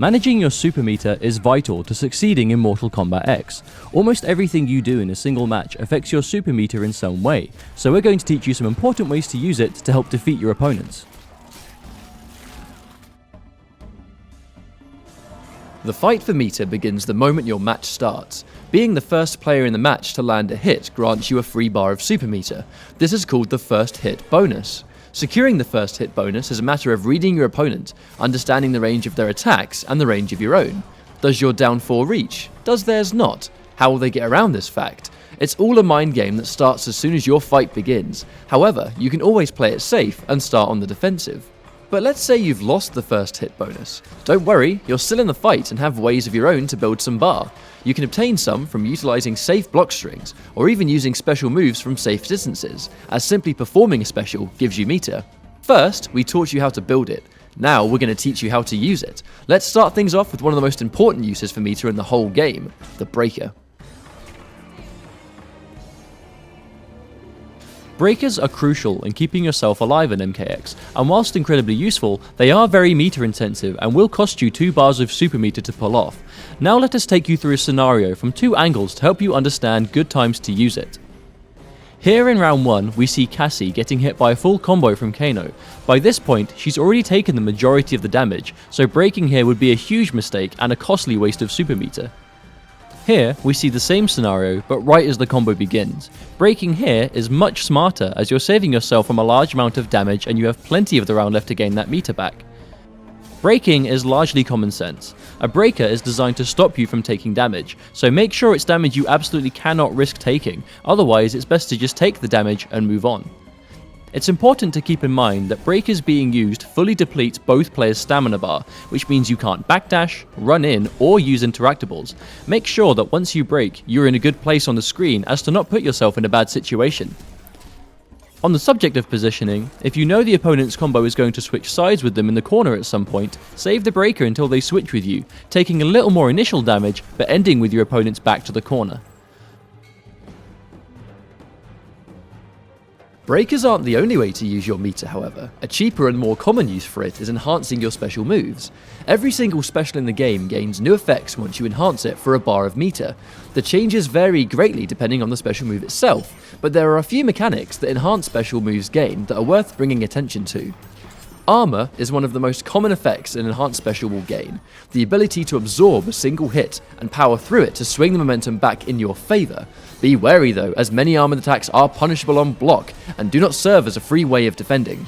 Managing your super meter is vital to succeeding in Mortal Kombat X. Almost everything you do in a single match affects your super meter in some way, so we're going to teach you some important ways to use it to help defeat your opponents. The fight for meter begins the moment your match starts. Being the first player in the match to land a hit grants you a free bar of super meter. This is called the first hit bonus. Securing the first hit bonus is a matter of reading your opponent, understanding the range of their attacks and the range of your own. Does your down 4 reach? Does theirs not? How will they get around this fact? It's all a mind game that starts as soon as your fight begins. However, you can always play it safe and start on the defensive. But let's say you've lost the first hit bonus. Don't worry, you're still in the fight and have ways of your own to build some bar. You can obtain some from utilizing safe block strings, or even using special moves from safe distances, as simply performing a special gives you meter. First, we taught you how to build it. Now we're going to teach you how to use it. Let's start things off with one of the most important uses for meter in the whole game, the breaker. Breakers are crucial in keeping yourself alive in MKX, and whilst incredibly useful, they are very meter intensive and will cost you 2 bars of super meter to pull off. Now let us take you through a scenario from 2 angles to help you understand good times to use it. Here in round 1, we see Cassie getting hit by a full combo from Kano. By this point, she's already taken the majority of the damage, so breaking here would be a huge mistake and a costly waste of super meter. Here, we see the same scenario, but right as the combo begins. Breaking here is much smarter as you're saving yourself from a large amount of damage and you have plenty of the round left to gain that meter back. Breaking is largely common sense. A breaker is designed to stop you from taking damage, so make sure it's damage you absolutely cannot risk taking, otherwise it's best to just take the damage and move on. It's important to keep in mind that breakers being used fully deplete both players' stamina bar, which means you can't backdash, run in, or use interactables. Make sure that once you break, you're in a good place on the screen as to not put yourself in a bad situation. On the subject of positioning, if you know the opponent's combo is going to switch sides with them in the corner at some point, save the breaker until they switch with you, taking a little more initial damage but ending with your opponent's back to the corner. Breakers aren't the only way to use your meter, however. A cheaper and more common use for it is enhancing your special moves. Every single special in the game gains new effects once you enhance it for a bar of meter. The changes vary greatly depending on the special move itself, but there are a few mechanics that enhance special moves gain that are worth bringing attention to. Armor is one of the most common effects an enhanced special will gain, the ability to absorb a single hit and power through it to swing the momentum back in your favour. Be wary though, as many armored attacks are punishable on block and do not serve as a free way of defending.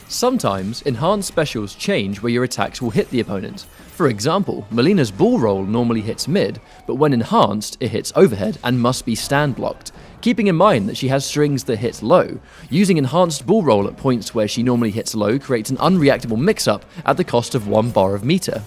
Sometimes, enhanced specials change where your attacks will hit the opponent. For example, Melina's bull roll normally hits mid, but when enhanced, it hits overhead and must be stand blocked. Keeping in mind that she has strings that hit low, using enhanced bull roll at points where she normally hits low creates an unreactable mix-up at the cost of 1 bar of meter.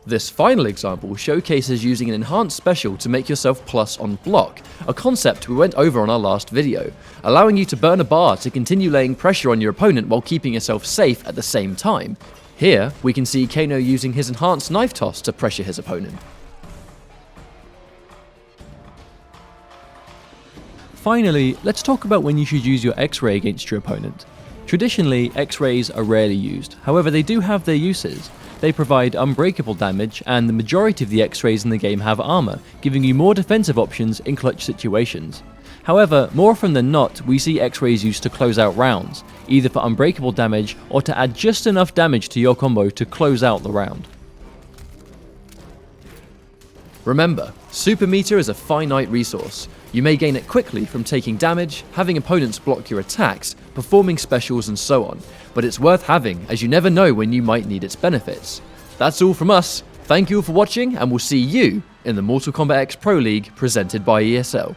This final example showcases using an enhanced special to make yourself plus on block, a concept we went over on our last video, allowing you to burn a bar to continue laying pressure on your opponent while keeping yourself safe at the same time. Here, we can see Kano using his enhanced knife toss to pressure his opponent. Finally, let's talk about when you should use your X-ray against your opponent. Traditionally, X-rays are rarely used, however they do have their uses. They provide unbreakable damage, and the majority of the X-rays in the game have armor, giving you more defensive options in clutch situations. However, more often than not, we see X-rays used to close out rounds, either for unbreakable damage or to add just enough damage to your combo to close out the round. Remember, super meter is a finite resource. You may gain it quickly from taking damage, having opponents block your attacks, performing specials and so on, but it's worth having as you never know when you might need its benefits. That's all from us. Thank you all for watching, and we'll see you in the Mortal Kombat X Pro League presented by ESL.